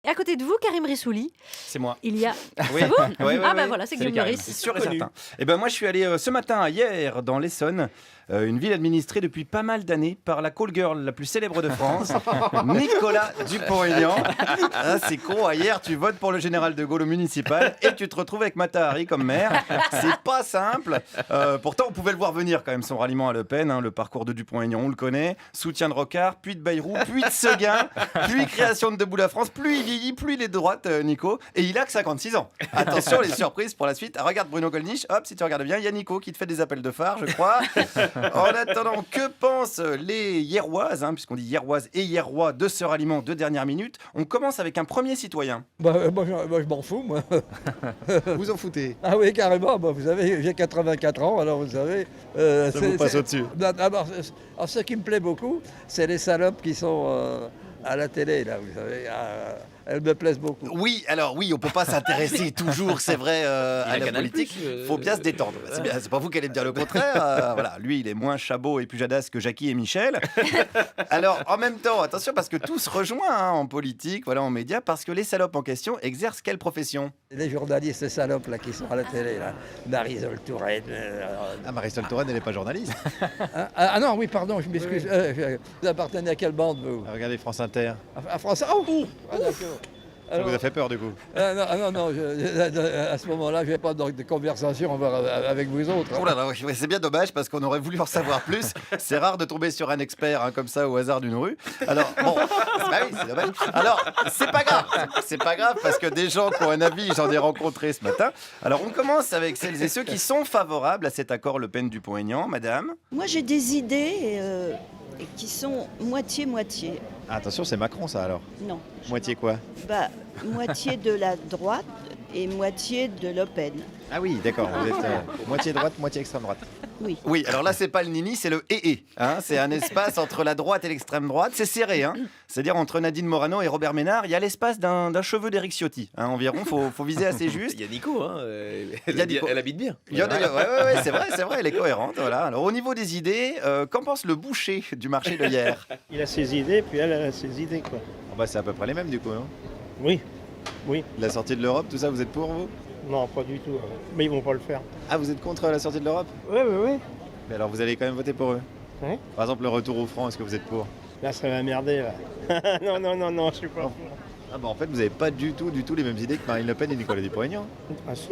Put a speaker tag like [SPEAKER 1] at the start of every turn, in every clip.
[SPEAKER 1] Et à côté de vous, Karim Rissouli,
[SPEAKER 2] C'est moi.
[SPEAKER 1] il y a...
[SPEAKER 2] Oui.
[SPEAKER 1] C'est vous
[SPEAKER 2] Ouais,
[SPEAKER 1] Ah bah
[SPEAKER 2] ouais.
[SPEAKER 1] voilà, c'est
[SPEAKER 3] Salut,
[SPEAKER 1] Guillaume
[SPEAKER 3] Karim.
[SPEAKER 1] Meurice.
[SPEAKER 2] C'est sûr et
[SPEAKER 3] Connu.
[SPEAKER 2] certain. Et ben moi je suis allé ce matin, hier, dans l'Essonne, une ville administrée depuis pas mal d'années par la call girl la plus célèbre de France, Nicolas Dupont-Aignan. Ah, c'est con, hier tu votes pour le général de Gaulle au municipal et tu te retrouves avec Mata Hari comme maire. C'est pas simple. Pourtant on pouvait le voir venir quand même, son ralliement à Le Pen, hein, le parcours de Dupont-Aignan, on le connaît. Soutien de Rocard, puis de Bayrou, puis de Seguin, puis création de Debout la France. Plus il vieillit, plus il est de droite, Nico. Et il a que 56 ans. Attention, les surprises pour la suite. Ah, regarde Bruno Gollnisch, hop, si tu regardes bien, il y a Nico qui te fait des appels de phare, je crois. En attendant, que pensent les Hieroises, hein, puisqu'on dit Hieroises et Hierois de ce ralliement de dernière minute. On commence avec un premier citoyen.
[SPEAKER 4] Moi, je m'en fous, moi.
[SPEAKER 5] Vous en foutez.
[SPEAKER 4] Ah oui, carrément. Vous savez, j'ai 84 ans, alors vous savez...
[SPEAKER 5] Ça vous passe au-dessus.
[SPEAKER 4] D'abord, ce qui me plaît beaucoup, c'est les salopes qui sont à la télé, là, vous savez. Elles me plaisent beaucoup.
[SPEAKER 2] Oui, alors oui, on peut pas s'intéresser toujours, c'est vrai, à la
[SPEAKER 3] Canal+,
[SPEAKER 2] politique. Faut bien se détendre. C'est pas vous qui allez me dire le contraire. Voilà, lui, il est moins Chabot et Pujadas que Jackie et Michel. Alors, en même temps, attention, parce que tout se rejoint hein, en politique, voilà, en médias, parce que les salopes en question exercent quelle profession?
[SPEAKER 4] Les journalistes, ces salopes, là, qui sont à la télé, là. Marisol Touraine...
[SPEAKER 5] Ah, Marisol Touraine, elle n'est pas journaliste.
[SPEAKER 4] Ah non, oui, pardon, je m'excuse. Vous appartenez à quelle bande, vous?
[SPEAKER 5] Ah, regardez France Inter.
[SPEAKER 4] À France... Oh ah, d'accord.
[SPEAKER 5] Ça vous a fait peur du coup?
[SPEAKER 4] Non, à ce moment-là, je n'ai pas de conversation avec vous autres.
[SPEAKER 2] Oh là là, oui, c'est bien dommage parce qu'on aurait voulu en savoir plus. C'est rare de tomber sur un expert hein, comme ça au hasard d'une rue. Alors, bon, bah oui, c'est dommage. Alors, c'est pas grave. C'est pas grave parce que des gens qui ont un avis, j'en ai rencontré ce matin. Alors, on commence avec celles et ceux qui sont favorables à cet accord Le Pen-Dupont-Aignan. Madame?
[SPEAKER 6] Moi, j'ai des idées qui sont moitié-moitié.
[SPEAKER 5] Ah, attention, c'est Macron ça alors.
[SPEAKER 6] Non.
[SPEAKER 5] Moitié quoi?
[SPEAKER 6] Bah, moitié de la droite et moitié de Le Pen.
[SPEAKER 5] Ah oui, d'accord, vous êtes moitié droite, moitié extrême droite.
[SPEAKER 6] Oui.
[SPEAKER 2] Oui, alors là, c'est pas le nini, c'est le et. Hein, c'est un espace entre la droite et l'extrême droite. C'est serré, hein. C'est-à-dire entre Nadine Morano et Robert Ménard, il y a l'espace d'un cheveu d'Éric Ciotti. Hein, environ, faut viser assez juste.
[SPEAKER 3] Il y a Nico, hein,
[SPEAKER 2] Il y a Nico.
[SPEAKER 3] elle habite bien.
[SPEAKER 2] Il y en a, ouais, c'est vrai, elle est cohérente. Voilà. Alors, au niveau des idées, qu'en pense le boucher du marché de hier?
[SPEAKER 7] Il a ses idées, puis elle a ses idées, quoi.
[SPEAKER 5] Oh, bah, c'est à peu près les mêmes du coup, non?
[SPEAKER 7] Oui,
[SPEAKER 5] La sortie de l'Europe, tout ça, vous êtes pour vous?
[SPEAKER 7] non, pas du tout. Mais ils vont pas le faire.
[SPEAKER 5] Ah, vous êtes contre la sortie de l'Europe?
[SPEAKER 7] Oui.
[SPEAKER 5] Mais alors vous allez quand même voter pour eux?
[SPEAKER 7] Ouais.
[SPEAKER 5] Par exemple, le retour au franc, est-ce que vous êtes pour?
[SPEAKER 7] Là, ça va merder, là. non, je suis pas pour.
[SPEAKER 5] Ah bah en fait, vous n'avez pas du tout les mêmes idées que Marine Le Pen et Nicolas Dupont-Aignan.
[SPEAKER 7] Ah si,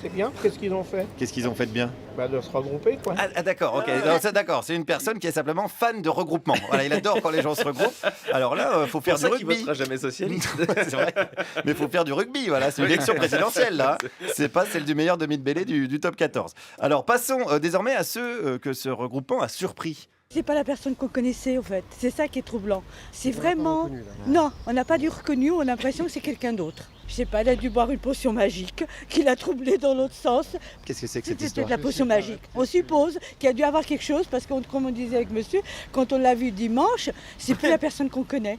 [SPEAKER 7] c'est bien. Qu'est-ce qu'ils ont fait?
[SPEAKER 5] Qu'est-ce qu'ils ont fait de bien?
[SPEAKER 7] Bah, de se regrouper, quoi.
[SPEAKER 2] Ah, d'accord, ok. Non, c'est d'accord. C'est une personne qui est simplement fan de regroupement. Voilà, il adore quand les gens se regroupent. Alors là, faut faire
[SPEAKER 3] C'est
[SPEAKER 2] du
[SPEAKER 3] pour ça qu'il
[SPEAKER 2] rugby.
[SPEAKER 3] votera jamais socialiste.
[SPEAKER 2] C'est vrai. Mais il faut faire du rugby, voilà. C'est une élection présidentielle, là. C'est pas celle du meilleur demi-de-mêlée du top 14. Alors, passons désormais à ceux que ce regroupement a surpris.
[SPEAKER 8] C'est pas la personne qu'on connaissait, en fait. C'est ça qui est troublant. C'est vraiment... Non, on n'a pas dû reconnu, on a l'impression que c'est quelqu'un d'autre. Je sais pas, elle a dû boire une potion magique qui l'a troublée dans l'autre sens.
[SPEAKER 5] Qu'est-ce que c'est que cette
[SPEAKER 8] C'était
[SPEAKER 5] histoire?
[SPEAKER 8] de la potion magique. On suppose qu'il a dû avoir quelque chose parce que, comme on disait avec monsieur, quand on l'a vu dimanche, c'est plus la personne qu'on connaît.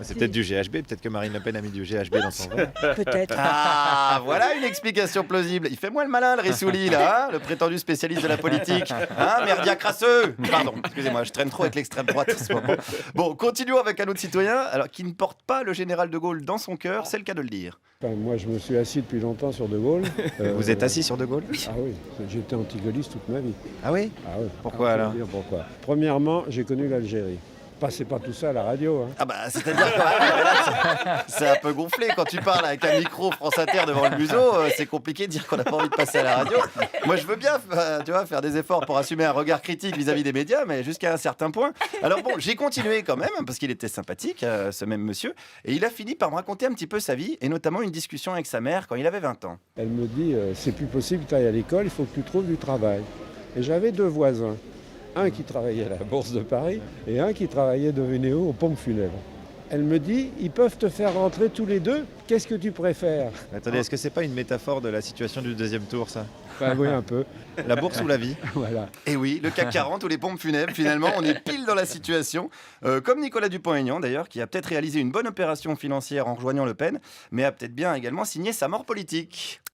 [SPEAKER 5] C'est peut-être du GHB, peut-être que Marine Le Pen a mis du GHB dans son vin.
[SPEAKER 8] Peut-être.
[SPEAKER 2] Ah, voilà une explication plausible. Il fait moins le malin, le Rissouli, là, hein, le prétendu spécialiste de la politique. Hein, merdia crasseux. Pardon, excusez-moi, je traîne trop avec l'extrême droite en ce moment. Bon, continuons avec un autre citoyen, alors qui ne porte pas le général de Gaulle dans son cœur, c'est le cas de le dire.
[SPEAKER 9] Enfin, moi, je me suis assis depuis longtemps sur De Gaulle.
[SPEAKER 5] Vous êtes assis sur De Gaulle?
[SPEAKER 9] Ah oui, j'étais anti-gaulliste toute ma vie.
[SPEAKER 5] Ah oui?
[SPEAKER 9] Ah oui.
[SPEAKER 5] Pourquoi
[SPEAKER 9] Ah, je vais
[SPEAKER 5] alors?
[SPEAKER 9] vous dire pourquoi. Premièrement, j'ai connu l'Algérie. Passez pas tout ça à la radio. Hein.
[SPEAKER 2] Ah bah, c'est-à-dire que c'est un peu gonflé quand tu parles avec un micro France Inter devant le museau, c'est compliqué de dire qu'on n'a pas envie de passer à la radio. Moi, je veux bien tu vois, faire des efforts pour assumer un regard critique vis-à-vis des médias, mais jusqu'à un certain point. Alors bon, j'ai continué quand même, parce qu'il était sympathique, ce même monsieur, et il a fini par me raconter un petit peu sa vie, et notamment une discussion avec sa mère quand il avait 20 ans.
[SPEAKER 9] Elle me dit, c'est plus possible, tu ailles à l'école, il faut que tu trouves du travail. Et j'avais deux voisins. Un qui travaillait à la Bourse de Paris et un qui travaillait de Vénéo aux pompes funèbres. Elle me dit, ils peuvent te faire rentrer tous les deux, qu'est-ce que tu préfères?
[SPEAKER 5] Attendez, est-ce que c'est pas une métaphore de la situation du deuxième tour, ça?
[SPEAKER 9] Enfin, oui, un peu.
[SPEAKER 5] La bourse ou la vie?
[SPEAKER 9] Voilà.
[SPEAKER 2] Et oui, le CAC 40 ou les pompes funèbres, finalement, on est pile dans la situation. Comme Nicolas Dupont-Aignan, d'ailleurs, qui a peut-être réalisé une bonne opération financière en rejoignant Le Pen, mais a peut-être bien également signé sa mort politique.